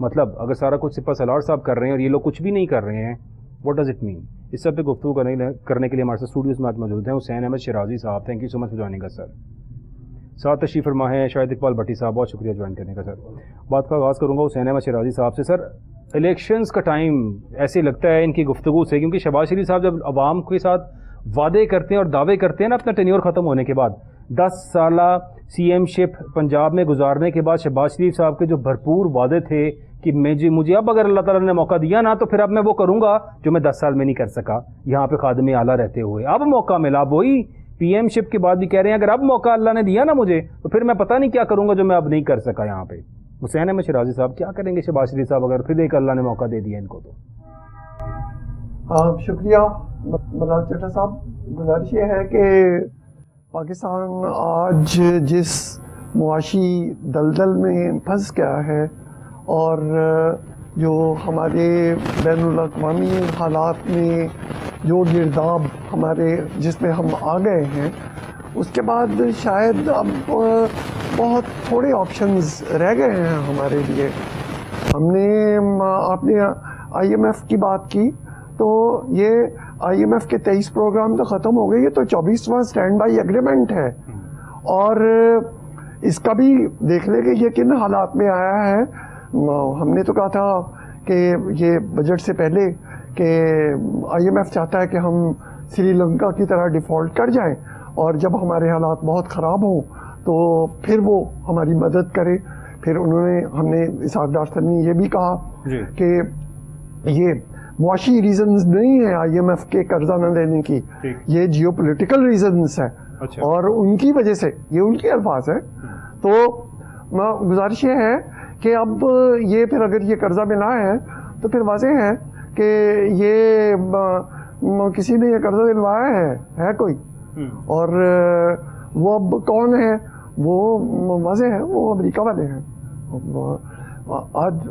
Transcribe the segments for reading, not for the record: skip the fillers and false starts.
مطلب اگر سارا کچھ سپہ سالار صاحب کر رہے ہیں اور یہ لوگ کچھ بھی نہیں کر رہے ہیں, واٹ ڈز اٹ مین؟ اس سب پہ گفتگو کرنے کے لیے ہمارے ساتھ اسٹوڈیوز میں موجود ہیں حسین احمد شیرازی صاحب. Thank you so much for joining اس سر. ساتھ تشریف فرما ہے شاہد اقبال بھٹی صاحب, بہت شکریہ جوائن کرنے کا سر. بات کا آغاز کروں گا حسین احمد شیرازی صاحب سے. سر الیکشنز کا ٹائم ایسے لگتا ہے ان کی گفتگو سے, کیونکہ شہباز شریف صاحب جب عوام کے ساتھ وعدے کرتے ہیں اور دعوے کرتے ہیں نا اپنا ٹینیور ختم ہونے کے بعد, 10 سالہ سی ایم شپ پنجاب میں گزارنے کے بعد شہباز شریف صاحب کے جو بھرپور وعدے تھے کہ مجھے اب اگر اللہ تعالیٰ نے موقع دیا نا تو پھر اب میں وہ کروں گا جو میں 10 سال میں نہیں کر سکا یہاں پہ خادم اعلیٰ رہتے ہوئے. اب موقع ملا, وہی پی ایم شپ کے بعد بھی کہہ رہے ہیں اگر اب موقع اللہ نے دیا نا مجھے تو پھر میں پتہ نہیں کیا کروں گا جو میں اب نہیں کر سکا یہاں پہ. حسین احمد شیرازی صاحب کیا کریں گے شہباز شریف صاحب اگر پھر ایک اللہ نے موقع دے دیا ان کو تو؟ شکریہ بلال چٹھا صاحب. گزارش یہ ہے کہ پاکستان آج جس معاشی دلدل میں پھنس گیا ہے اور جو ہمارے بین الاقوامی حالات میں جو گرداب جس میں ہم آ گئے ہیں, اس کے بعد شاید اب بہت تھوڑے آپشنز رہ گئے ہیں ہمارے لیے. آپ نے آئی ایم ایف کی بات کی تو یہ آئی ایم ایف کے 23 پروگرام تو ختم ہو گئے, یہ تو 24واں اسٹینڈ بائی ایگریمنٹ ہے, اور اس کا بھی دیکھ لیں کہ یہ کن حالات میں آیا ہے. ہم نے تو کہا تھا کہ یہ بجٹ سے پہلے کہ آئی ایم ایف چاہتا ہے کہ ہم سری لنکا کی طرح ڈیفالٹ کر جائیں, اور جب ہمارے حالات بہت خراب ہوں تو پھر وہ ہماری مدد کرے. پھر ہم نے اسحاق ڈار صاحب نے یہ بھی کہا کہ یہ معاشی ریزنز نہیں ہے آئی ایم ایف کے قرضہ نہ دینے کی, یہ جیو پولیٹیکل ریزنز ہے, اور ان کی وجہ سے, یہ ان کے الفاظ ہیں. تو گزارش یہ ہے کہ اب یہ پھر اگر یہ قرضہ ملا ہے تو پھر واضح ہے کہ یہ کسی نے یہ قرضہ دلوایا ہے کوئی, اور وہ اب کون ہے وہ واضح ہے, وہ امریکہ والے ہیں. آج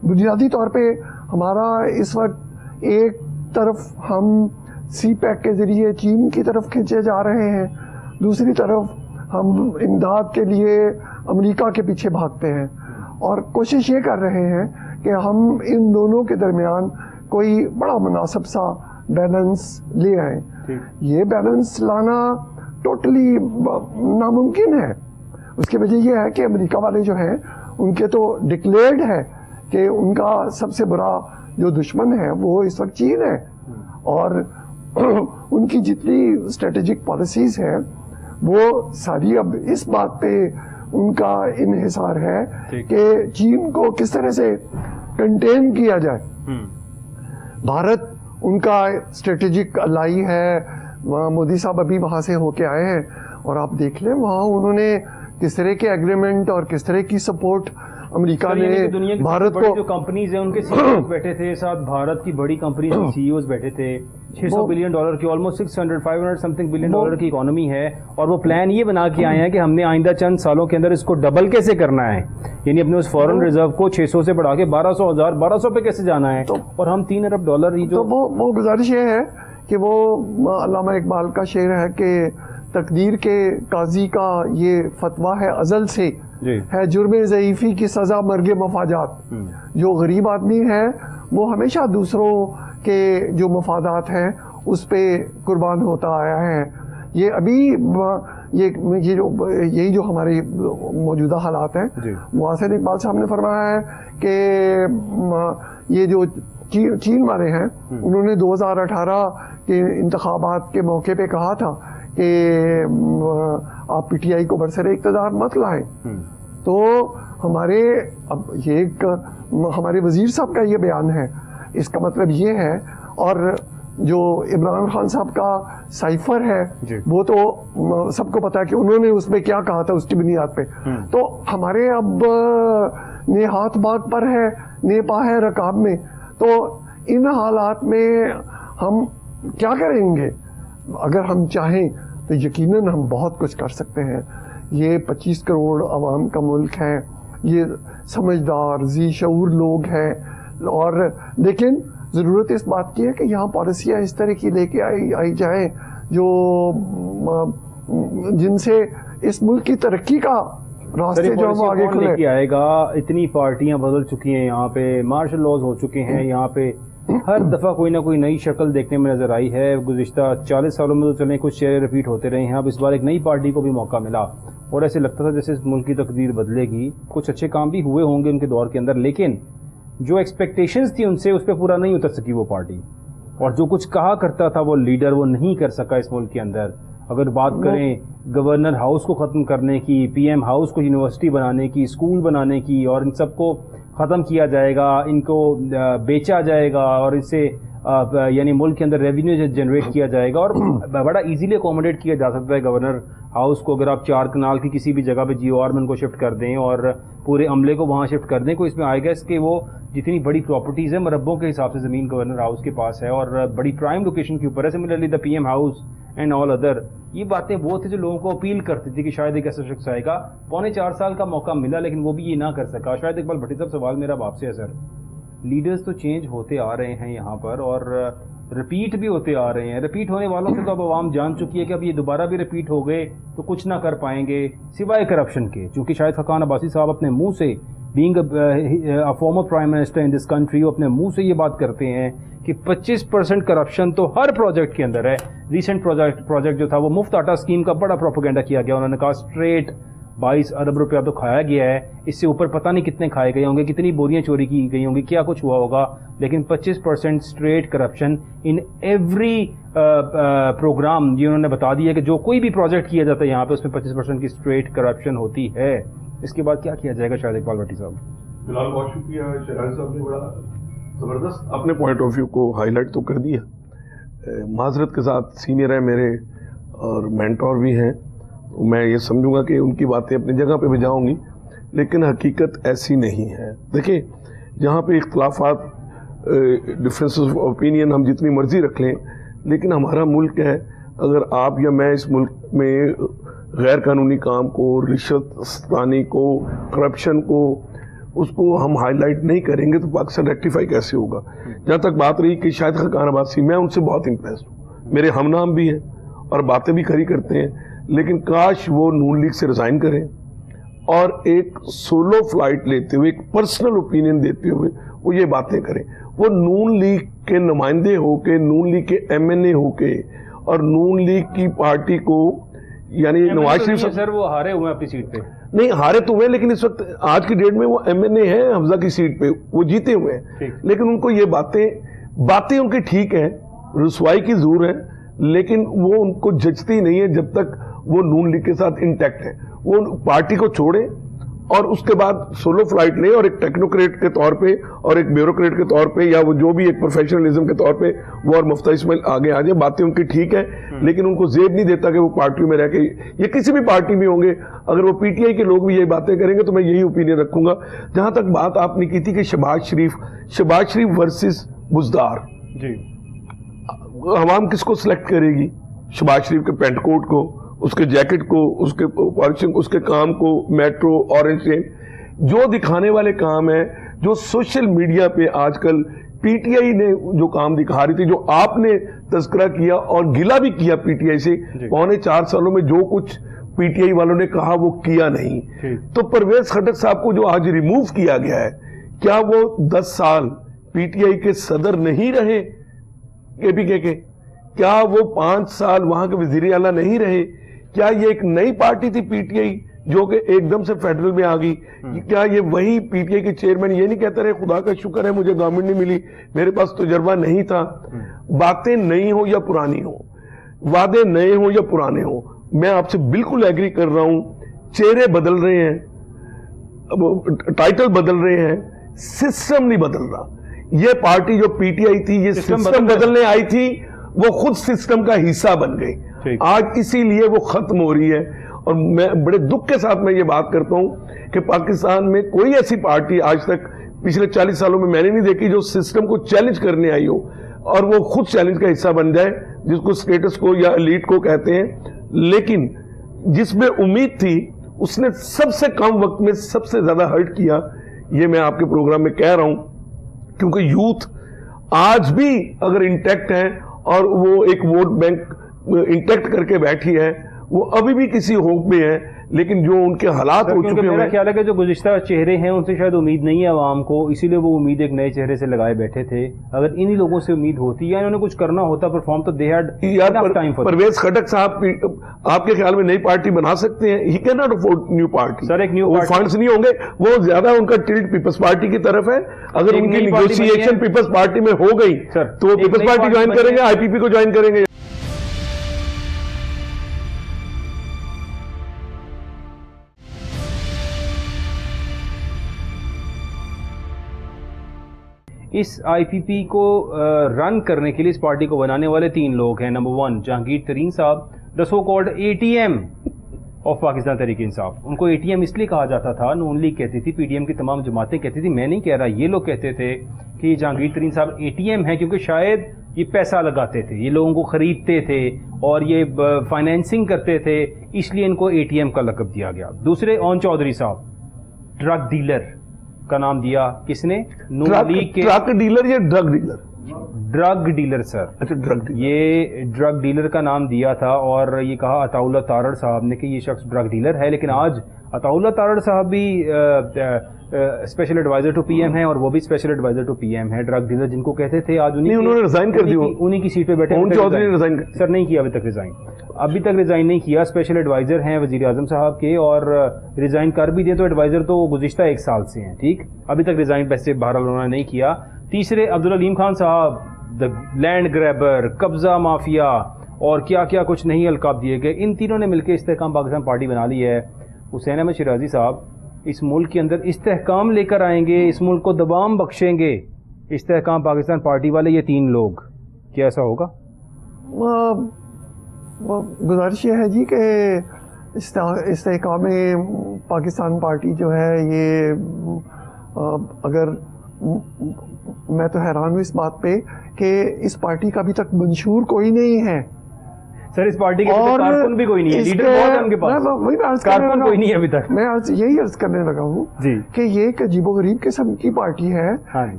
بنیادی طور پہ ہمارا اس وقت ایک طرف ہم سی پیک کے ذریعے چین کی طرف کھینچے جا رہے ہیں, دوسری طرف ہم امداد کے لیے امریکہ کے پیچھے بھاگتے ہیں, اور کوشش یہ کر رہے ہیں کہ ہم ان دونوں کے درمیان کوئی بڑا مناسب سا بیلنس لے آئیں. یہ بیلنس لانا ٹوٹلی ناممکن ہے. اس کی وجہ یہ ہے کہ امریکہ والے جو ہیں ان کے تو ڈکلیئرڈ ہے کہ ان کا سب سے بڑا جو دشمن ہے وہ اس وقت چین ہے, اور ان کی جتنی اسٹریٹجک پالیسیز ہیں وہ ساری اب اس بات پہ ان کا انحصار ہے کہ چین کو کس طرح سے کنٹین کیا جائے. بھارت ان کا اسٹریٹجک الائی ہے. مودی صاحب ابھی وہاں سے ہو کے آئے ہیں, اور آپ دیکھ لیں وہاں انہوں نے کس طرح کے ایگریمنٹ اور کس طرح کی سپورٹ امریکہ نے بھارت کو. جو کمپنیز ہیں ان کے سی ایوز بیٹھے تھے ساتھ, بھارت کی بڑی کمپنیز کے سی ایوز بیٹھے تھے. $600 بلین کی آلموسٹ 500 سمتھنگ بلین ڈالر کی اکانومی ہے, اور وہ پلان یہ بنا کے آئے ہیں کہ ہم نے آئندہ چند سالوں کے اندر اس کو ڈبل کیسے کرنا ہے, یعنی اپنے اس فورن ریزرو کو 600 سے بڑھا کے 1200 پہ کیسے جانا ہے, اور ہم $3 ارب ہی جو. وہ گزارش یہ ہے کہ وہ علامہ اقبال کا شعر ہے کہ تقدیر کے قاضی کا یہ فتویٰ ہے ازل سے, ہے جرم ضعیفی کی سزا مرگ مفاجات. جو غریب آدمی ہے وہ ہمیشہ دوسروں کے جو مفادات ہیں اس پہ قربان ہوتا آیا ہے. یہ ابھی یہی جو ہمارے موجودہ حالات ہیں, محسن اقبال صاحب نے فرمایا ہے کہ یہ جو چین والے ہیں انہوں نے 2018 کے انتخابات کے موقع پہ کہا تھا کہ آپ پی ٹی آئی کو برسر اقتدار مت لائیں. تو ہمارے وزیر صاحب کا یہ بیان ہے, اس کا مطلب یہ ہے. اور جو عمران خان صاحب کا سائفر ہے وہ تو سب کو پتا ہے کہ انہوں نے اس میں کیا کہا تھا, اس کی بنیاد پہ. تو ہمارے اب نے ہاتھ باغ پر ہے, نے پا ہے رکاب میں. تو ان حالات میں ہم کیا کریں گے؟ اگر ہم چاہیں تو یقیناً ہم بہت کچھ کر سکتے ہیں. یہ 25 کروڑ عوام کا ملک ہے, یہ سمجھدار ذی شعور لوگ ہیں, اور لیکن ضرورت اس بات کی ہے کہ یہاں پالیسیاں اس طرح کی لے کے آئی جائیں جو جن سے اس ملک کی ترقی کا راستے جو ہم آگے کھلے لے آئے گا. اتنی پارٹیاں بدل چکی ہیں یہاں پہ, مارشل لاز ہو چکے ہیں یہاں پہ, ہر دفعہ کوئی نہ کوئی نئی شکل دیکھنے میں نظر آئی ہے. گزشتہ 40 سالوں میں تو چلیں کچھ چہرے ریپیٹ ہوتے رہے ہیں, اب اس بار ایک نئی پارٹی کو بھی موقع ملا اور ایسے لگتا تھا جیسے اس ملک کی تقدیر بدلے گی. کچھ اچھے کام بھی ہوئے ہوں گے ان کے دور کے اندر, لیکن جو ایکسپیکٹیشنز تھی ان سے اس پہ پورا نہیں اتر سکی وہ پارٹی, اور جو کچھ کہا کرتا تھا وہ لیڈر وہ نہیں کر سکا اس ملک کے اندر. اگر بات کریں گورنر ہاؤس کو ختم کرنے کی, پی ایم ہاؤس کو یونیورسٹی بنانے کی, اسکول بنانے کی, اور ان سب کو ختم کیا جائے گا, ان کو بیچا جائے گا اور اس سے یعنی ملک کے اندر ریونیو جنریٹ کیا جائے گا, اور بڑا ایزیلی اکوموڈیٹ کیا جا سکتا ہے گورنر ہاؤس کو. اگر آپ 4 کنال کی کسی بھی جگہ پہ جی او آر میں ان کو شفٹ کر دیں اور پورے عملے کو وہاں شفٹ کر دیں, کوئی اس میں آئے گا اس کے وہ جتنی بڑی پراپرٹیز ہیں مربوں کے حساب سے زمین گورنر ہاؤس کے پاس ہے اور بڑی پرائم لوکیشن کے اوپر ہے. Similarly the P M house and all other, یہ باتیں وہ تھے جو لوگوں کو اپیل کرتی تھی کہ شاید ایک ایسا شخص آئے گا. 4.25 سال کا موقع ملا لیکن وہ بھی یہ نہ کر سکا. شاید اقبال بھٹی صاحب سوال میرا آپ سے ہے سر, لیڈرز تو چینج ہوتے آ رہے ہیں یہاں پر اور ریپیٹ بھی ہوتے آ رہے ہیں. ریپیٹ ہونے والوں سے تو اب عوام جان چکی ہے کہ اب یہ دوبارہ بھی ریپیٹ ہو گئے تو کچھ نہ کر پائیں گے سوائے کرپشن کے. چونکہ شاید خاقان عباسی صاحب اپنے منہ سے being former prime minister in this country وہ اپنے منہ سے یہ بات کرتے ہیں کہ 25% کرپشن تو ہر پروجیکٹ کے اندر ہے. ریسنٹ پروجیکٹ جو تھا وہ مفت آٹا اسکیم کا بڑا پروپیگنڈا کیا گیا. انہوں نے کہا اسٹریٹ 22 ارب روپیہ تو کھایا گیا ہے, اس سے اوپر پتہ نہیں کتنے کھائے گئے ہوں گے, کتنی بوریاں چوری کی گئی ہوں گی, کیا کچھ ہوا ہوگا, لیکن 25% street corruption in every programme. یہ انہوں نے بتا دیا کہ جو کوئی بھی پروجیکٹ کیا جاتا ہے یہاں پہ اس میں 25% کی اسٹریٹ کرپشن ہوتی ہے. اس کے بعد کیا کیا جائے گا شاید اقبال بھٹی صاحب؟ فی الحال بہت شکریہ شہراز صاحب نے بڑا زبردست اپنے پوائنٹ آف ویو کو ہائی لائٹ تو کر دیا. معذرت کے ساتھ سینئر ہیں میرے اور مینٹور بھی ہیں, میں یہ سمجھوں گا کہ ان کی باتیں اپنی جگہ پہ بھی جاؤں گی, لیکن حقیقت ایسی نہیں ہے. دیکھیں جہاں پہ اختلافات ڈفرینسز آف اوپینین ہم جتنی مرضی رکھ لیں, لیکن ہمارا ملک ہے. اگر آپ یا میں اس ملک میں غیر قانونی کام کو, رشوت ستانی کو, کرپشن کو, اس کو ہم ہائی لائٹ نہیں کریں گے تو پاکستان ریکٹیفائی کیسے ہوگا. جہاں تک بات رہی کہ شاید خاقان عباسی, میں ان سے بہت امپریس ہوں, میرے ہم نام بھی ہیں اور باتیں بھی کھری کرتے ہیں, لیکن کاش وہ نون لیگ سے ریزائن کریں اور ایک سولو فلائٹ لیتے ہوئے, ایک پرسنل اوپینین دیتے ہوئے وہ یہ باتیں کریں. وہ نون لیگ کے نمائندے ہو کے, نون لیگ کے ایم این اے ہو کے اور نون لیگ کی پارٹی کو, یعنی نواز شریف سر وہ ہارے ہوئے اپنی سیٹ پہ, نہیں ہارے تو ہوئے, لیکن اس وقت آج کی ڈیٹ میں وہ ایم این اے ہیں حمزہ کی سیٹ پہ, وہ جیتے ہوئے ہیں. لیکن ان کو یہ باتیں ان کی ٹھیک ہیں, رسوائی کی ضرور ہے, لیکن وہ ان کو جچتی نہیں ہے جب تک وہ نون لیگ کے ساتھ انٹیکٹ ہے. وہ پارٹی کو چھوڑے اور اس کے بعد سولو فلائٹ لیں اور ایک ٹیکنوکریٹ کے طور پہ اور ایک بیوروکریٹ کے طور پہ یا وہ جو بھی ایک پروفیشنلزم کے طور پہ وہ اور مفتاح اسماعیل آگے آ جائیں. باتیں ان کی ٹھیک ہے, لیکن ان کو زیب نہیں دیتا کہ وہ پارٹیوں میں رہ کے, یہ کسی بھی پارٹی میں ہوں گے, اگر وہ پی ٹی آئی کے لوگ بھی یہ باتیں کریں گے تو میں یہی اوپینین رکھوں گا. جہاں تک بات آپ نے کی تھی کہ شہباز شریف ورسز بزدار, جی عوام کس کو سلیکٹ کرے گی؟ شہباز شریف کے پینٹ کوٹ کو, اس کے جیکٹ کو, اس کے پالشنگ, اس کے کام کو, میٹرو, اورنج ٹرین, جو دکھانے والے کام ہیں, جو سوشل میڈیا پہ آج کل پی ٹی آئی نے جو کام دکھا رہی تھی, جو آپ نے تذکرہ کیا اور گلہ بھی کیا پی ٹی آئی سے, 4.25 سالوں میں جو کچھ پی ٹی آئی والوں نے کہا وہ کیا نہیں. تو پرویز خٹک صاحب کو جو آج ریموو کیا گیا ہے, کیا وہ 10 سال پی ٹی آئی کے صدر نہیں رہے کے پی کے؟ کیا وہ 5 سال وہاں کے وزیر اعلیٰ نہیں رہے؟ کیا یہ ایک نئی پارٹی تھی پی ٹی آئی جو کہ ایک دم سے فیڈرل میں آ گئی؟ کیا یہ وہی پی ٹی آئی کے چیئرمین یہ نہیں کہتے رہے خدا کا شکر ہے مجھے گورنمنٹ نہیں ملی, میرے پاس تجربہ نہیں تھا؟ باتیں نئی ہوں یا پرانی ہوں, وعدے نئے ہوں یا پرانے ہوں, میں آپ سے بالکل ایگری کر رہا ہوں, چہرے بدل رہے ہیں, ٹائٹل بدل رہے ہیں, سسٹم نہیں بدل رہا. یہ پارٹی جو پی ٹی آئی تھی, یہ سسٹم بدلنے آئی تھی, وہ خود سسٹم کا حصہ بن گئی. آج اسی لیے وہ ختم ہو رہی ہے. اور میں بڑے دکھ کے ساتھ میں یہ بات کرتا ہوں کہ پاکستان میں کوئی ایسی پارٹی آج تک پچھلے 40 سالوں میں نے نہیں دیکھی جو سسٹم کو چیلنج کرنے آئی ہو اور وہ خود چیلنج کا حصہ بن جائے, جس کو سٹیٹس کو یا ایلیٹ کو کہتے ہیں. لیکن جس میں امید تھی اس نے سب سے کم وقت میں سب سے زیادہ ہرٹ کیا. یہ میں آپ کے پروگرام میں کہہ رہا ہوں کیونکہ یوتھ آج بھی اگر انٹیکٹ ہے اور وہ ایک ووٹ بینک انٹیکٹ کر کے بیٹھی ہے, وہ ابھی بھی کسی ہوپ میں ہے, لیکن جو ان کے حالات ہو چکے میرا ہیں. خیال ہے کہ جو گزشتہ چہرے ہیں ان سے شاید امید نہیں ہے عوام کو, اسی لیے وہ امید ایک نئے چہرے سے لگائے بیٹھے تھے. اگر انہی لوگوں سے امید ہوتی یا انہوں نے کچھ کرنا ہوتا پرفارم, تو they had enough time for. Pervez Khattak صاحب آپ کے خیال میں نئی پارٹی بنا سکتے ہیں؟ He can not afford new party. Sir ایک نیو فنڈز نہیں ہوں گے, وہ زیادہ ان کا ٹلٹ پیپلز پارٹی کی طرف ہے. اگر ان کی نیگوشیشن پیپلز پارٹی میں ہو گئی تو پیپلز پارٹی جوائن کریں گے, آئی پی پی کو جوائن کریں گے. اس آئی پی پی کو رن کرنے کے لیے اس پارٹی کو بنانے والے 3 لوگ ہیں. نمبر 1 جہانگیر ترین صاحب, the so called A T M of Pakistan Tehreek Insaf. ان کو اے ٹی ایم اس لیے کہا جاتا تھا, نون لیگ کہتی تھی, پی ڈی ایم کی تمام جماعتیں کہتی تھی, میں نہیں کہہ رہا, یہ لوگ کہتے تھے کہ یہ جہانگیر ترین صاحب اے ٹی ایم ہیں کیونکہ شاید یہ پیسہ لگاتے تھے, یہ لوگوں کو خریدتے تھے اور یہ فائنینسنگ کرتے تھے, اس لیے ان کو اے ٹی ایم کا لقب دیا گیا. دوسرے اون چودھری صاحب, ڈرگ ڈیلر کا نام دیا کس نے؟ نون لیگ کے. ٹرک ڈیلر یا ڈرگ ڈیلر؟ ڈرگ ڈیلر سر. اچھا ڈرگ ڈیلر. یہ ڈرگ ڈیلر کا نام دیا تھا اور یہ کہا عطا اللہ تارڑ صاحب نے کہ یہ شخص ڈرگ ڈیلر ہے. لیکن آج عطا اللہ تارڑ صاحب بھی اسپیشل ایڈوائزر ٹو پی ایم ہے اور وہ بھی اسپیشل ایڈوائزر ٹو پی ایم ہے. ڈرگ ڈیلر جن کو کہتے تھے آج انہوں نے ریزائن کر دیا, انہیں کی سیٹ پہ بیٹھے. چودھری نے ریزائن سر نہیں کیا ابھی تک ریزائن نہیں کیا. اسپیشل ایڈوائزر ہیں وزیر اعظم صاحب کے, اور ریزائن کر بھی دے تو ایڈوائزر تو گزشتہ 1 سال سے ہیں, ٹھیک, ابھی تک ریزائن ویسے بہرحال انہوں نے نہیں کیا. تیسرے عبدالعلیم خان صاحب, دا لینڈ گریبر, قبضہ مافیا اور کیا کیا کچھ نہیں القاب دیے گئے. ان تینوں نے مل کے استحکام پاکستان پارٹی بنا لی ہے. حسین احمد شیرازی صاحب اس ملک کے اندر استحکام لے کر آئیں گے, اس ملک کو دبام بخشیں گے استحکام پاکستان پارٹی والے یہ 3 لوگ, کیا ایسا ہوگا؟ گزارش یہ ہے جی کہ استحکام پاکستان پارٹی جو ہے یہ اگر میں تو حیران ہوں اس بات پہ کہ اس پارٹی کا ابھی تک منشور کوئی نہیں ہے. سر اس پارٹی کے کارکن بھی کوئی نہیں ہے, لیڈر بہت ہے ان کے پاس, کارکن کوئی نہیں ہے ابھی تک. میں یہی عرض کرنے لگا ہوں کہ یہ ایک عجیب و غریب قسم کی پارٹی ہے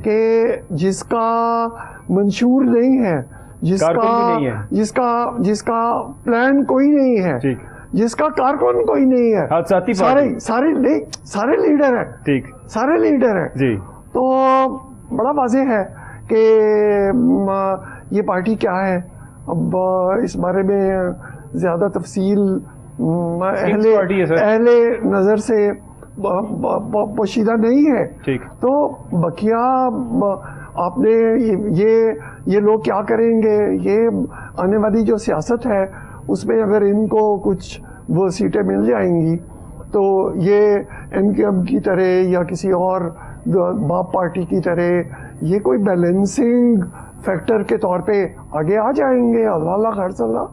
کہ جس کا منشور نہیں ہے, جس کا پلان کوئی نہیں ہے, جس کا کارکن کوئی نہیں ہے, سارے لیڈر ہیں, ٹھیک, سارے لیڈر ہیں جی. تو بڑا واضح ہے کہ یہ پارٹی کیا ہے. اب اس بارے میں زیادہ تفصیل اہل نظر سے پوشیدہ نہیں ہے. تو بقیہ آپ نے یہ لوگ کیا کریں گے, یہ آنے والی جو سیاست ہے اس میں اگر ان کو کچھ وہ سیٹیں مل جائیں گی تو یہ ایم کیو ایم کی طرح یا کسی اور باپ پارٹی کی طرح یہ کوئی بیلنسنگ فیکٹر کے طور پہ آگے آ جائیں گے. اللہ خیر اللہ.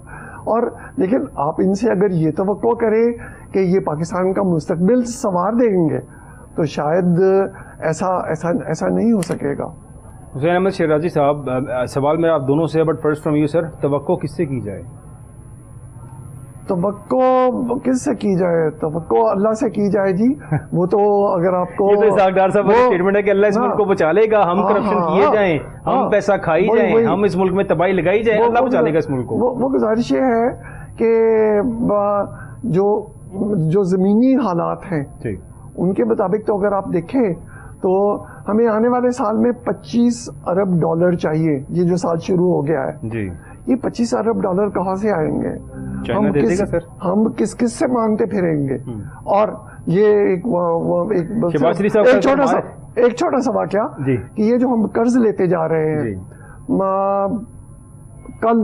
اور لیکن آپ ان سے اگر یہ توقع کریں کہ یہ پاکستان کا مستقبل سنوار دیں گے تو شاید ایسا نہیں ہو سکے گا. حسین احمد شیرازی صاحب, سوال میرا آپ دونوں سے ہے, but first from you sir, توقع کس سے کی جائے؟ توقع کس سے کی جائے؟ توقع اللہ سے کی جائے جی. وہ تو اگر آپ کو ڈار صاحب اسٹیٹمنٹ ہے کہ اللہ اس ملک کو بچا لے گا, ہم کرپشن کیے جائیں, ہم پیسہ کھائی جائیں, ہم اس ملک میں تباہی لگائی جائیں, اللہ بچا لے گا اس ملک کو. وہ گزارش یہ ہے کہ جو زمینی حالات ہیں ان کے مطابق تو اگر آپ دیکھیں تو ہمیں آنے والے سال میں $25 ارب چاہیے. یہ جو سال شروع ہو گیا ہے جی, یہ $25 ارب کہاں سے آئیں گے؟ ہم کس سے مانگتے پھریں گے؟ اور یہ ایک چھوٹا سا واقعہ کہ یہ جو ہم قرض لیتے جا رہے ہیں, کل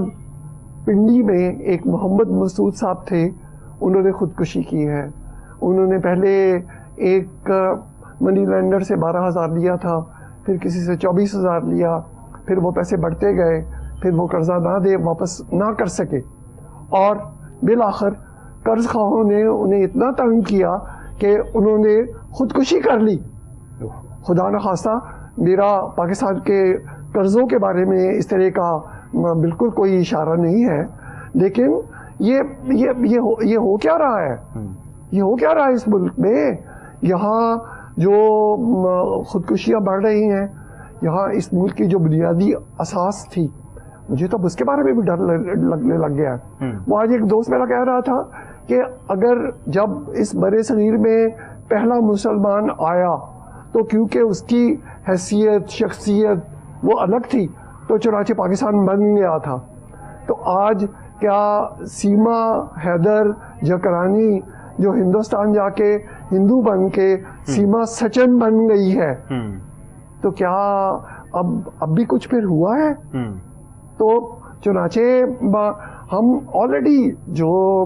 پنڈی میں ایک محمد مسعود صاحب تھے, انہوں نے خودکشی کی ہے. انہوں نے پہلے ایک منی لینڈر سے 12,000 لیا تھا, پھر کسی سے 24,000 لیا, پھر وہ پیسے بڑھتے گئے, پھر وہ قرضہ واپس نہ کر سکے, اور بالآخر قرض خواہوں نے انہیں اتنا تنگ کیا کہ انہوں نے خودکشی کر لی. خدا نخواستہ میرا پاکستان کے قرضوں کے بارے میں اس طرح کا بالکل کوئی اشارہ نہیں ہے, لیکن یہ ہو کیا رہا ہے, یہ ہو کیا رہا ہے اس ملک میں. یہاں جو خودکشیاں بڑھ رہی ہیں, یہاں اس ملک کی جو بنیادی اساس تھی, مجھے تو اس کے بارے میں بھی ڈر لگنے لگ گیا ہے. وہ آج ایک دوست میرا کہہ رہا تھا کہ اگر جب اس برے صغیر میں پہلا مسلمان آیا تو کیونکہ اس کی حیثیت شخصیت وہ الگ تھی تو چنانچہ پاکستان بن گیا تھا. تو آج کیا سیما حیدر جکرانی جو ہندوستان جا کے ہندو بن کے سیما سچن بن گئی ہے, تو کیا اب بھی کچھ پھر ہوا ہے؟ تو چنانچہ ہم آلریڈی جو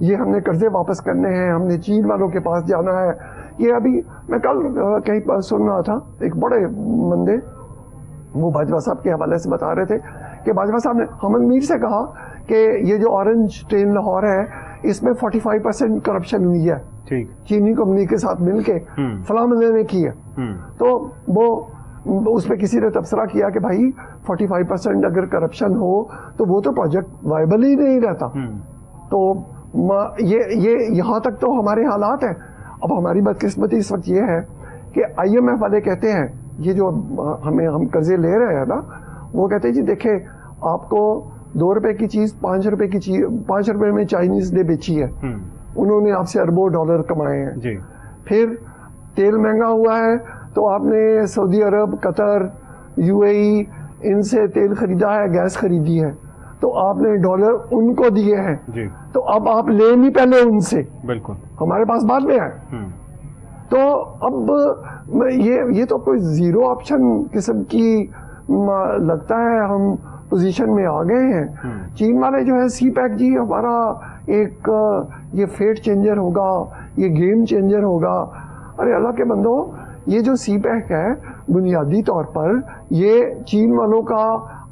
یہ ہم نے قرضے واپس کرنے ہیں, ہم نے چین والوں کے پاس جانا ہے. یہ ابھی میں کل کہیں پر سن رہا تھا, ایک بڑے بندے وہ باجوہ صاحب کے حوالے سے بتا رہے تھے کہ باجوہ صاحب نے حمد میر سے کہا کہ یہ جو اورنج ٹرین لاہور ہے اس میں 45% کرپشن ہوئی ہے چینی کمپنی کے ساتھ مل کے فلاں بندے نے کی ہے. تو وہ اس پہ کسی نے تبصرہ کیا کہ بھائی 45% اگر کرپشن ہو تو وہ تو پروجیکٹ وائبل ہی نہیں رہتا. تو یہ یہاں تک تو ہمارے حالات ہیں. اب ہماری بدقسمتی اس وقت یہ ہے کہ IMF والے کہتے ہیں, یہ جو ہم قرضے لے رہے ہیں نا, وہ کہتے ہیں جی دیکھیں آپ کو 2 روپے کی چیز 5 روپے کی چیز 5 روپے میں چائنیز نے بیچی ہے, انہوں نے آپ سے اربوں ڈالر کمائے ہیں. پھر تیل مہنگا ہوا ہے تو آپ نے سعودی عرب, قطر, UAE ان سے تیل خریدا ہے, گیس خریدی ہے, تو آپ نے ڈالر ان کو دیے ہیں. تو اب آپ لے نہیں پہلے ان سے, بالکل ہمارے پاس بعد میں ہے. تو اب یہ تو کوئی زیرو آپشن قسم کی لگتا ہے ہم پوزیشن میں آ گئے ہیں. چین والے جو ہے سی پیک جی ہمارا ایک یہ فیٹ چینجر ہوگا, یہ گیم چینجر ہوگا. ارے اللہ کے بندو, یہ جو سی پیک ہے بنیادی طور پر یہ چین والوں کا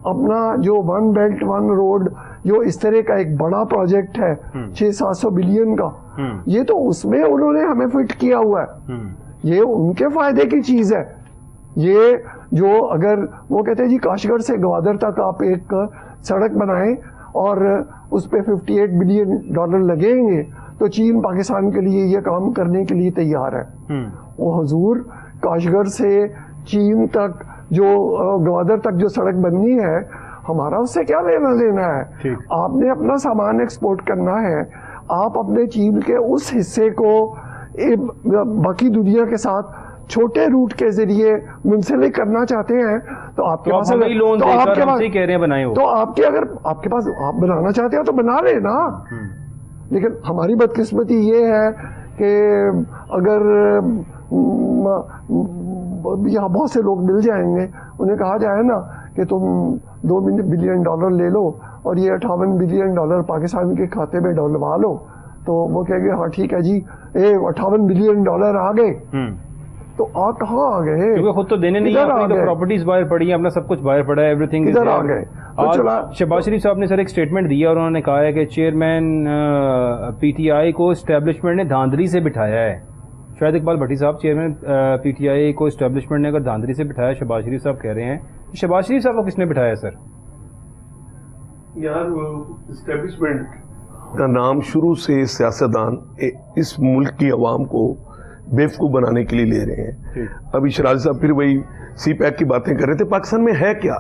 اپنا جو 1 بیلٹ 1 روڈ جو اس طرح کا ایک بڑا پروجیکٹ ہے 600-700 بلین کا, یہ تو اس میں انہوں نے ہمیں فٹ کیا ہوا ہے. یہ ان کے فائدے کی چیز ہے. یہ جو اگر وہ کہتے ہیں جی کاشگڑھ سے گوادر تک آپ ایک سڑک بنائیں اور اس پہ $58 بلین لگیں گے تو چین پاکستان کے لیے یہ کام کرنے کے لیے تیار ہے. وہ حضور کاشگڑھ سے چین تک جو گوادر تک جو سڑک بننی ہے, ہمارا اس سے کیا لینا دینا ہے؟ آپ نے اپنا سامان ایکسپورٹ کرنا ہے, آپ اپنے چین کے اس حصے کو باقی دنیا کے ساتھ چھوٹے روٹ کے ذریعے منسلک کرنا چاہتے ہیں تو آپ کے پاس آپ کے پاس آپ بنانا چاہتے ہیں تو بنا لے نا. لیکن ہماری بدقسمتی یہ ہے کہ اگر یہاں بہت سے لوگ مل جائیں گے, انہیں کہا جائے نا کہ تم $2 بلین لے لو اور یہ $58 بلین پاکستان کے کھاتے میں ڈلوا لو, تو وہ کہیں گے ہاں ٹھیک ہے جی, 58 بلین آ گئے. تو کہاں آ گئے؟ کیونکہ خود تو دینے نہیں ہیں, پراپرٹیز باہر پڑی ہیں, اپنا سب کچھ باہر پڑا ہے, ایوری تھنگ ادھر آ گئے. شہباز شریف صاحب نے سر ایک اسٹیٹمنٹ دیا اور انہوں نے کہا ہے کہ چیئرمین PTI کو اسٹیبلشمنٹ نے دھاندلی سے بٹھایا ہے. شاید اقبال بھٹی صاحب, چیئرمین PTI کو اسٹیبلشمنٹ نے اگر دھاندلی سے بٹھایا, شہباز شریف صاحب کہہ رہے ہیں. شہباز شریف صاحب کو کس نے بٹھایا سر؟ یار اسٹیبلشمنٹ کا نام شروع سے سیاستدان اس ملک کی عوام کو بیوقوف بنانے کے لیے لے رہے ہیں. ابھی شرازی صاحب پھر وہی سی پیک کی باتیں کر رہے تھے. پاکستان میں ہے کیا؟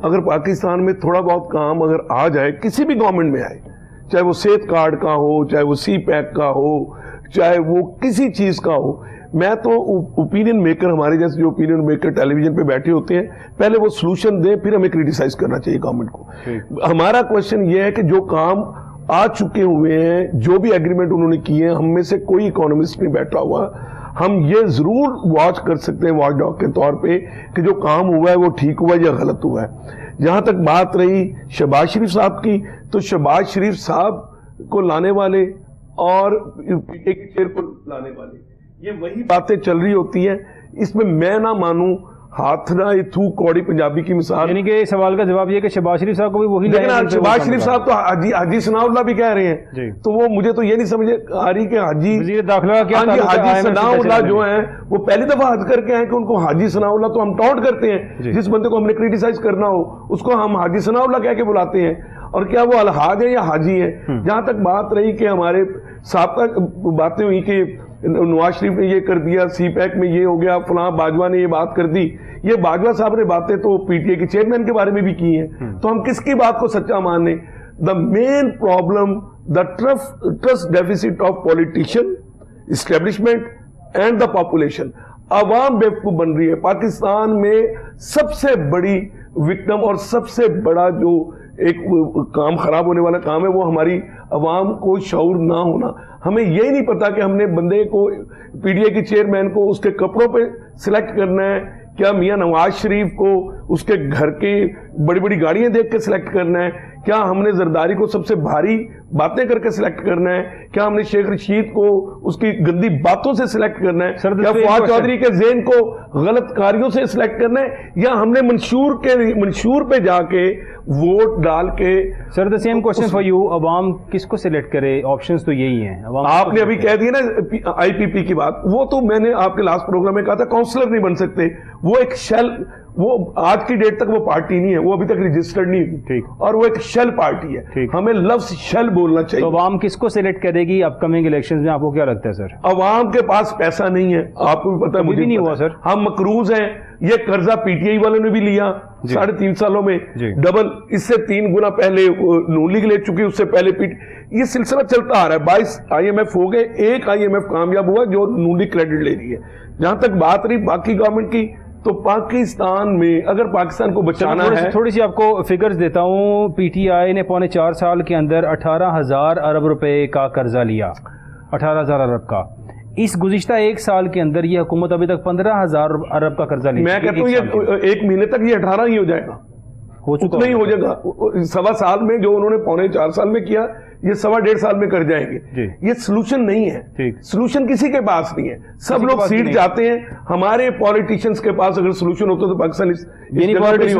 اگر پاکستان میں تھوڑا بہت کام اگر آ جائے, کسی بھی گورنمنٹ میں آئے, چاہے وہ صحت کارڈ کا ہو, چاہے وہ سی پیک کا ہو, چاہے وہ کسی چیز کا ہو, میں تو اوپینین میکر, ہمارے جیسے جو اوپینین میکر ٹیلی ویژن پہ بیٹھے ہوتے ہیں, پہلے وہ سلوشن دیں, پھر ہمیں کریٹیسائز کرنا چاہیے گورنمنٹ کو. ہمارا کوشچن یہ ہے کہ جو کام آ چکے ہوئے ہیں, جو بھی ایگریمنٹ انہوں نے کیے ہیں, ہم میں سے کوئی اکانومسٹ نہیں بیٹھا ہوا, ہم یہ ضرور واچ کر سکتے ہیں واچ ڈاگ کے طور پہ کہ جو کام ہوا ہے وہ ٹھیک ہوا ہے یا غلط ہوا ہے. جہاں تک بات رہی شہباز شریف صاحب کی, تو شہباز شریف صاحب کو لانے والے اور ایک چیئر کو لانے والے, یہ وہی باتیں چل رہی ہوتی ہیں. اس میں میں نہ مانوں ہاتھ نہ تھو کوڑی پنجابی کی مثال. یعنی کہ سوال کا جواب یہ کہ شہباز شریف صاحب کو بھی وہی, لیکن شہباز شریف صاحب تو حاجی ثناء اللہ بھی کہہ رہے ہیں, تو وہ مجھے تو یہ نہیں سمجھ آ رہی کہ حاجی ثناء اللہ جو ہیں وہ پہلی دفعہ حج کر کے ہیں کہ ان کو حاجی ثناء اللہ تو ہم ٹاؤٹ کرتے ہیں. جس بندے کو ہم نے کریٹیسائز کرنا ہو اس کو ہم حاجی ثناء اللہ کہہ کے بلاتے ہیں, اور کیا وہ الحاج ہے یا حاجی ہے. جہاں تک بات رہی کہ ہمارے سابقہ باتیں ہوئی کہ نواز شریف نے یہ کر دیا, سی پیک میں یہ ہو گیا, فلاں باجوہ نے یہ بات کر دی, یہ باجوہ صاحب نے باتیں تو PTI کے چیئرمین کے بارے میں بھی کی ہیں, تو ہم کس کی بات کو سچا مانیں؟ The main problem the trust deficit of politician, establishment and the population. عوام بیوقوف بن رہی ہے. پاکستان میں سب سے بڑی وکٹم اور سب سے بڑا جو ایک کام خراب ہونے والا کام ہے وہ ہماری عوام کو شعور نہ ہونا. ہمیں یہی نہیں پتا کہ ہم نے بندے کو پی ڈی اے کے چیئرمین کو اس کے کپڑوں پہ سلیکٹ کرنا ہے, کیا میاں نواز شریف کو اس کے گھر کی بڑی بڑی گاڑیاں دیکھ کے سلیکٹ کرنا ہے, کیا ہم نے زرداری کو سب سے بھاری باتیں کر کے سلیکٹ کرنا ہے, کیا ہم نے شیخ رشید کو اس کی گندی باتوں سے سلیکٹ کرنا ہے, کیا فواد چودھری کے ذہن کو غلط کاریوں سے سلیکٹ کرنا ہے, یا ہم نے منشور پہ جا کے ووٹ ڈال کے. سر the same question for you, عوام کس کو سلیکٹ کرے؟ آپشنز تو یہی ہیں. آپ نے ابھی کہہ دیا نا آئی پی پی کی بات, وہ تو میں نے آپ کے لاسٹ پروگرام میں کہا تھا کاؤنسلر نہیں بن سکتے, وہ ایک شیل, وہ آج کی ڈیٹ تک وہ پارٹی نہیں ہے, وہ ابھی تک رجسٹرڈ نہیں ہوئی, اور وہ ایک شیل پارٹی ہے. ہمیں لفظ شیل بولنا چاہیے. تو عوام کس کو سلیکٹ کرے گی اپ کمنگ الیکشنز میں؟ آپ کو کیا لگتا ہے سر؟ عوام کے پاس پیسہ نہیں ہے, آپ کو بھی پتا ہے, مجھے نہیں ہوا سر. ہم مقروض ہیں. یہ قرضہ پی ٹی آئی والوں نے بھی لیا 3.5 سالوں میں ڈبل, اس سے 3 گنا پہلے نون لیگ لے چکی, اس سے پہلے یہ سلسلہ چلتا آ رہا ہے. 22 آئی ایم ایف ہو گئے, ایک آئی ایم ایف کامیاب ہوا جو نون لیگ کریڈٹ لے رہی ہے. جہاں تک بات رہی باقی گورنمنٹ کی, تو پاکستان میں اگر پاکستان کو بچانا ہے, تھوڑی سی آپ کو فگرز دیتا ہوں. پی ٹی آئی نے 4.25 سال کے اندر 18,000 ارب روپے کا قرضہ لیا, 18,000 ارب کا. اس گزشتہ 1 سال کے اندر یہ حکومت ابھی تک 15,000 ارب کا قرضہ لی. میں کہتا ہوں یہ 1 مہینے تک یہ 18 ہی ہو جائے گا, ہو چکا نہیں ہو جائے گا. 1.25 سال میں جو انہوں نے 4.25 سال میں کیا, یہ 1.5 سال میں کر جائیں گے. یہ سلوشن نہیں ہے, سلوشن کسی کے پاس نہیں ہے. سب لوگ سیٹ جاتے ہیں, ہمارے پولیٹیشینز کے پاس اگر سلوشن ہوتا تو پاکستان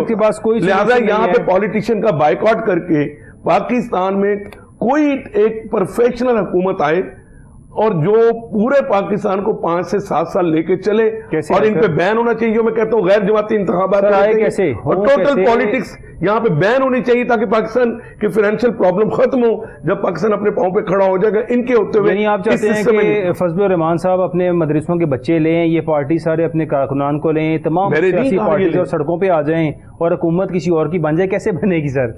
کے پاس کوئی, لہذا یہاں پہ پولیٹیشین کا بائیکاٹ کر کے پاکستان میں کوئی ایک پروفیشنل حکومت آئے اور جو پورے پاکستان کو 5 سے 7 سال لے کے چلے, اور ان پہ بین ہونا چاہیے. جو میں کہتا ہوں غیر جماعتی انتخابات کیسے, اور ٹوٹل پالیٹکس یہاں پہ بین ہونی چاہیے تاکہ پاکستان کی فائنینشیل پرابلم ختم ہو. جب پاکستان اپنے پاؤں پہ کھڑا ہو جائے گا ان کے ہوتے ہوئے. یعنی آپ چاہتے ہیں کہ فضل الرحمان صاحب اپنے مدرسوں کے بچے لیں, یہ پارٹی سارے اپنے کارکنان کو لیں, تمام سیاسی پارٹیز اور سڑکوں پہ آ جائیں اور حکومت کسی اور کی بن جائے؟ کیسے بنے گی سر؟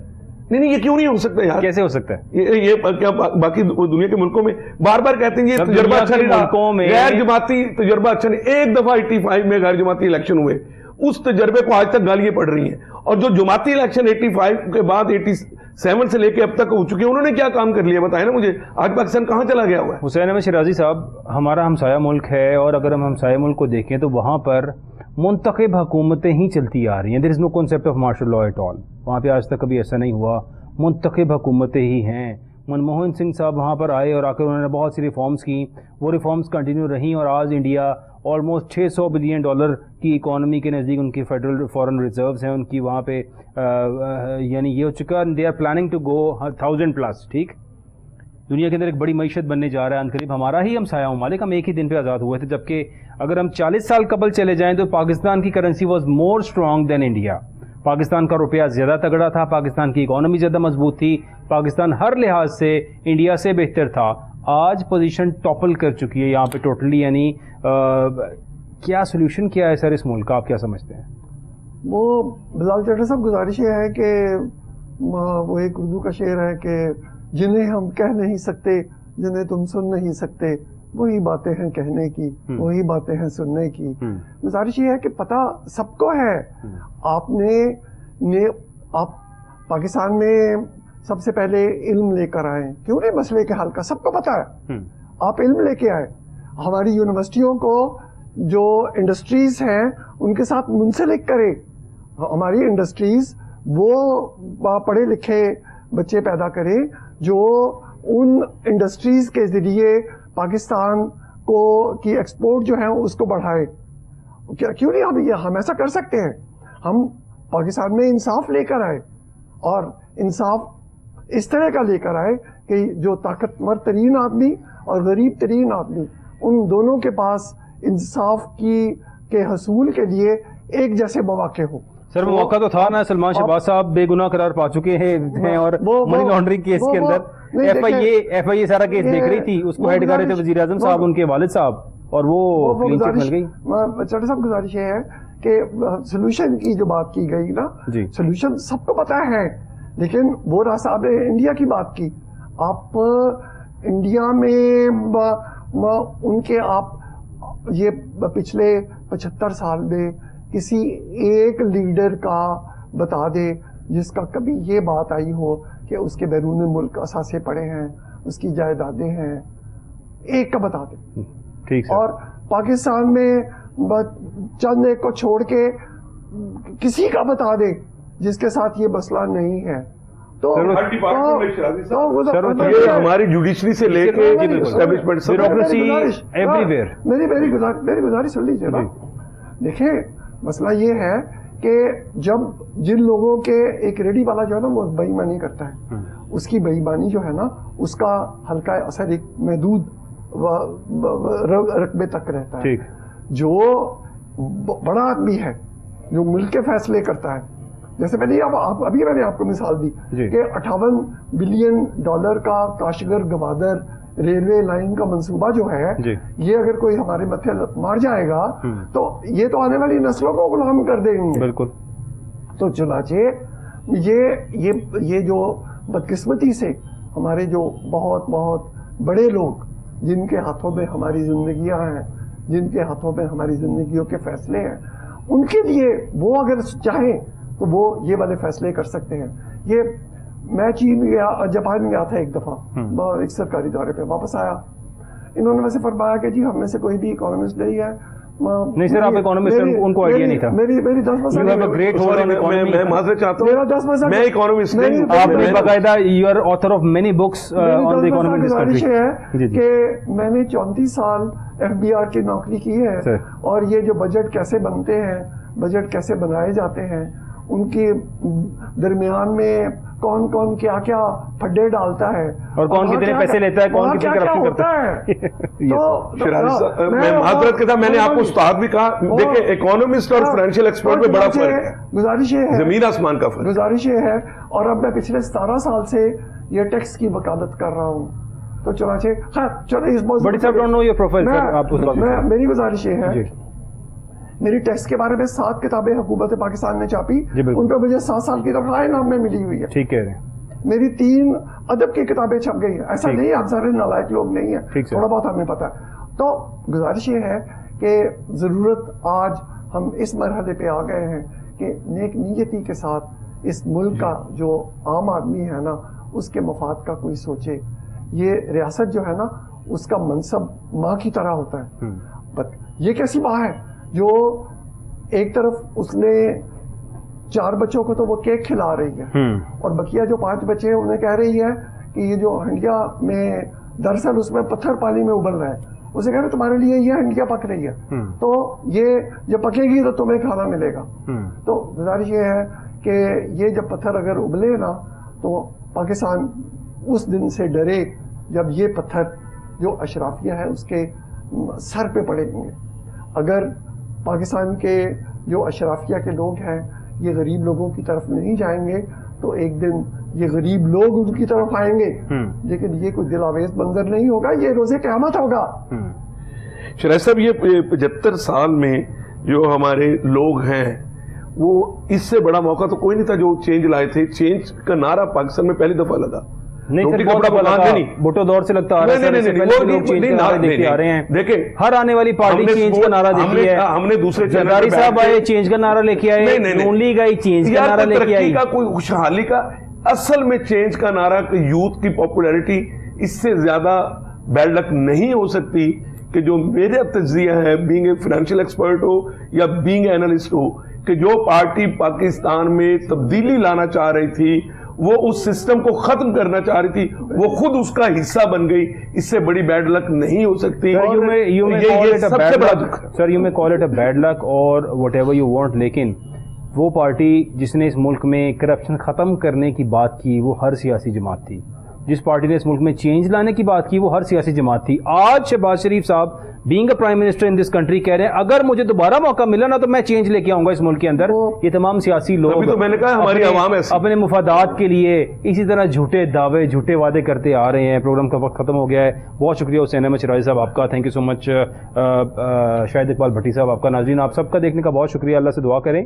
نہیں, یہ کیوں نہیں ہو سکتا یار؟ کیسے ہو سکتا ہے یہ کیا باقی دنیا کے ملکوں میں بار بار کہتے ہیں یہ تجربہ اچھا نہیں رہا, غیر جماعتی تجربہ اچھا نہیں. ایک دفعہ 85 میں غیر جماعتی الیکشن ہوئے, اس تجربے کو آج تک گالیاں پڑ رہی ہیں. اور جو جماعتی الیکشن 85 کے بعد 87 سے لے کے اب تک ہو چکے ہیں, انہوں نے کیا کام کر لیا بتائیں نا مجھے. آج پاکستان کہاں چلا گیا ہوا ہے؟ حسین احمد شیرازی صاحب, ہمارا ہمسایہ ملک ہے, اور اگر ہم ہمسایہ ملک کو دیکھیں تو وہاں پر منتخب حکومتیں ہی چلتی آ رہی ہیں. There is no concept of martial law at all. وہاں پہ آج تک کبھی ایسا نہیں ہوا, منتخب حکومتیں ہی ہیں. منموہن سنگھ صاحب وہاں پر آئے اور آ کر انہوں نے بہت سی ریفارمز کی, وہ ریفارمز کنٹینیو رہیں, اور آج انڈیا آلموسٹ $600 بلین کی اکانومی کے نزدیک ان کی فیڈرل فورن ریزروز ہیں ان کی وہاں پہ, یعنی یہ ہو چکا. They are planning to go 1000+. ٹھیک, دنیا کے اندر ایک بڑی معیشت بننے جا رہا ہے عنقریب. ہمارا ہی ہمسایہ ممالک, ہم ایک ہی دن پہ آزاد ہوئے تھے, جبکہ اگر ہم 40 سال قبل چلے جائیں تو پاکستان کی currency was more strong than India. Pakistan کا روپیہ زیادہ تگڑا تھا, پاکستان کی اکانومی زیادہ مضبوط تھی, پاکستان ہر لحاظ سے انڈیا سے بہتر تھا. آج پوزیشن ٹاپل کر چکی ہے یہاں پہ ٹوٹلی. یعنی کیا سولوشن کیا ہے سر اس ملک کا, آپ کیا سمجھتے ہیں؟ وہ بلال چٹر صاحب گزارش یہ ہے کہ وہ ایک اردو کا شعر ہے کہ جنہیں ہم کہہ نہیں سکتے, جنہیں تم سن نہیں سکتے, وہی باتیں ہیں کہنے کی, وہی باتیں ہیں سننے کی. گزارش یہ ہے کہ پتہ سب کو ہے. آپ پاکستان میں سب سے پہلے علم لے کر آئے, کیوں نہیں مسئلے کے حل کا سب کو پتہ ہے. آپ علم لے کے آئے. ہماری یونیورسٹیوں کو جو انڈسٹریز ہیں ان کے ساتھ منسلک کرے. ہماری انڈسٹریز وہ پڑھے لکھے بچے پیدا کرے جو ان انڈسٹریز کے ذریعے پاکستان کو کی ایکسپورٹ جو ہے اس کو بڑھائے. کیوں نہیں ہم ایسا کر سکتے ہیں. ہم پاکستان میں انصاف لے کر آئے, اور انصاف اس طرح کا لے کر آئے کہ جو طاقتور ترین آدمی اور غریب ترین آدمی, ان دونوں کے پاس انصاف کے حصول کے لیے ایک جیسے مواقع ہوں. سر موقع تو تھا نا, سلمان شہباز صاحب بے گناہ قرار پا چکے ہیں, اور منی لانڈرنگ کیس کے اندر ایف آئی اے سارا کیس دیکھ رہی تھی, اس کو ہیڈ کر رہے تھے وزیر اعظم صاحب, ان کے والد صاحب, اور وہ کلین چٹ مل گئی. چٹر صاحب گزارش یہ ہے کہ سولوشن کی جو بات کی گئی نا, سولوشن سب کو پتا ہے, لیکن وہ راستہ آپ نے انڈیا کی بات کی. آپ انڈیا میں ان کے آپ یہ پچھلے 75 سال میں کسی ایک لیڈر کا بتا دے جس کا کبھی یہ بات آئی ہو کہ اس کے بیرون ملک اثاثے پڑے ہیں, اس کی جائیدادیں ہیں, ایک کا بتا دے. ٹھیک. اور پاکستان میں چند ایک کو چھوڑ کے کسی کا بتا دے جس کے ساتھ یہ مسئلہ نہیں ہے. تو ہماری جوڈیشری سے لے کے میری گزارش سن لیجیے نا. دیکھیں مسئلہ یہ ہے کہ جب جن لوگوں کے ایک ریڈی والا جو ہے نا وہ بے ایمانی کرتا ہے, اس کی بے ایمانی جو ہے نا اس کا ہلکا اثر ایک محدود رقبے تک رہتا ہے. جو بڑا آدمی ہے جو ملک کے فیصلے کرتا ہے, جیسے میں نے ابھی میں نے آپ کو مثال دی کہ $58 بلین کا کاشگر گوادر ریلوے لائن کا منصوبہ جو ہے یہ اگر کوئی ہمارے متھے مار جائے گا تو یہ تو آنے والی نسلوں کو غلام کر دیں گے. بالکل. تو چنانچہ یہ جو بدقسمتی سے ہمارے جو بہت بہت بڑے لوگ جن کے ہاتھوں میں ہماری زندگیاں ہیں, جن کے ہاتھوں میں ہماری زندگیوں کے فیصلے ہیں, ان کے لیے وہ اگر چاہیں تو وہ یہ والے فیصلے کر سکتے ہیں. یہ میں چین گیا, جاپان گیا تھا ایک دفعہ ایک سرکاری دورے پہ, واپس آیا, انہوں نے ویسے فرمایا کہ جی ہم میں سے کوئی بھی اکانومسٹ نہیں ہے. نہیں سر, آپ اکانومسٹ ہیں, ان کو آئیڈیا نہیں تھا. میری 10% میں معذرت چاہتا ہوں, میرا 10% میں اکانومسٹ نہیں. آپ نے باقاعدہ you are author of many books on the economy in this country. ہے کہ میں نے 34 سال FBR کی نوکری کی ہے, اور یہ جو بجٹ کیسے بنتے ہیں, بجٹ کیسے بنائے جاتے ہیں, ان کے درمیان میں کون کون کیا کیا پھڈے ڈالتا ہے, اور کون کتنے پیسے لیتا ہے, کون کتنی کرپشن کرتا ہے. میں معذرت کے ساتھ میں نے آپ کو استاد بھی کہا, دیکھیں اکانومسٹ اور فائنینشیل ایکسپرٹ میں بڑا فرق ہے, گزارش یہ ہے, زمین آسمان کا فرق. گزارش یہ ہے, اور اب میں پچھلے 17 سال سے یہ ٹیکس کی وکالت کر رہا ہوں. تو چنانچہ چلو اس میری گزارش یہ ہے, میری ٹیکس کے بارے میں 7 کتابیں حکومت پاکستان نے چھاپی, ان پہ مجھے 7 سال کی تنخواہ انعام میں ملی ہوئی ہے. ٹھیک ہے. میری 3 ادب کی کتابیں چھپ گئی ہیں. ایسا نہیں آپ سارے نالائق لوگ نہیں ہیں, تھوڑا بہت ہمیں پتا ہے. تو گزارش یہ ہے کہ ضرورت آج ہم اس مرحلے پہ آ گئے ہیں کہ نیک نیتی کے ساتھ اس ملک کا جو عام آدمی ہے نا اس کے مفاد کا کوئی سوچے. یہ ریاست جو ہے نا اس کا منصب ماں کی طرح ہوتا ہے. یہ کیسی ماں ہے جو ایک طرف اس نے 4 بچوں کو تو وہ کیک کھلا رہی ہے, اور بقیہ جو 5 بچے ہیں انہیں کہہ رہی ہے کہ یہ جو ہنڈیا میں دراصل اس میں پتھر پانی میں ابل رہا ہے, اسے کہہ رہے تمہارے لیے یہ ہنڈیا پک رہی ہے, تو یہ جب پکے گی تو تمہیں کھانا ملے گا. تو گزارش یہ ہے کہ یہ جب پتھر اگر ابلے نا تو پاکستان اس دن سے ڈرے جب یہ پتھر جو اشرافیہ ہے اس کے سر پہ پڑیں گے. اگر پاکستان کے جو اشرافیہ کے لوگ ہیں یہ غریب لوگوں کی طرف نہیں جائیں گے تو ایک دن یہ غریب لوگ ان کی طرف آئیں گے, لیکن یہ کوئی دل آویز منظر نہیں ہوگا, یہ روزے قیامت ہوگا. شرائط صاحب, یہ 75 سال میں جو ہمارے لوگ ہیں وہ اس سے بڑا موقع تو کوئی نہیں تھا جو چینج لائے تھے. چینج کا نعرہ پاکستان میں پہلی دفعہ لگا. بھٹو دور سے لگتا آ رہا ہے, دیکھیں ہر آنے والی پارٹی چینج کا نعرہ دیتی ہے. ہم نے دوسرے زرداری صاحب آئے چینج کا نعرہ لے کے آئے, نون لیگ آئی چینج کا نعرہ لے کے آئی. کوئی خوشحالی کا اصل میں چینج کا نعرہ کہ یوتھ کی پاپولیرٹی اس سے زیادہ بیڈ لک نہیں ہو سکتی کہ جو میرا تجزیہ ہے, بینگ اے فائنینشیل ایکسپرٹ ہو یا بینگ اے اینالسٹ ہو, کہ جو پارٹی پاکستان میں تبدیلی لانا چاہ رہی تھی, وہ اس سسٹم کو ختم کرنا چاہ رہی تھی, وہ خود اس کا حصہ بن گئی. اس سے بڑی بیڈ لک نہیں ہو سکتی. سر یو میں call it a bad luck اور وٹ ایور یو وانٹ, لیکن وہ پارٹی جس نے اس ملک میں کرپشن ختم کرنے کی بات کی وہ ہر سیاسی جماعت تھی. جس پارٹی نے اس ملک میں چینج لانے کی بات کی وہ ہر سیاسی جماعت تھی. آج شہباز شریف صاحب being a prime minister in this country کہہ رہے ہیں اگر مجھے دوبارہ موقع ملا نا تو میں چینج لے کے آؤں گا اس ملک کے اندر. یہ تمام سیاسی لوگ تو میں نے کہا ہماری عوام اپنے مفادات کے لیے اسی طرح جھوٹے دعوے جھوٹے وعدے کرتے آ رہے ہیں. پروگرام کا وقت ختم ہو گیا ہے. بہت شکریہ حسین احمد شرائع صاحب آپ کا, تھینک یو سو مچ. شاہد اقبال بھٹی صاحب آپ کا. ناظرین آپ سب کا دیکھنے کا بہت شکریہ. اللہ سے دعا کریں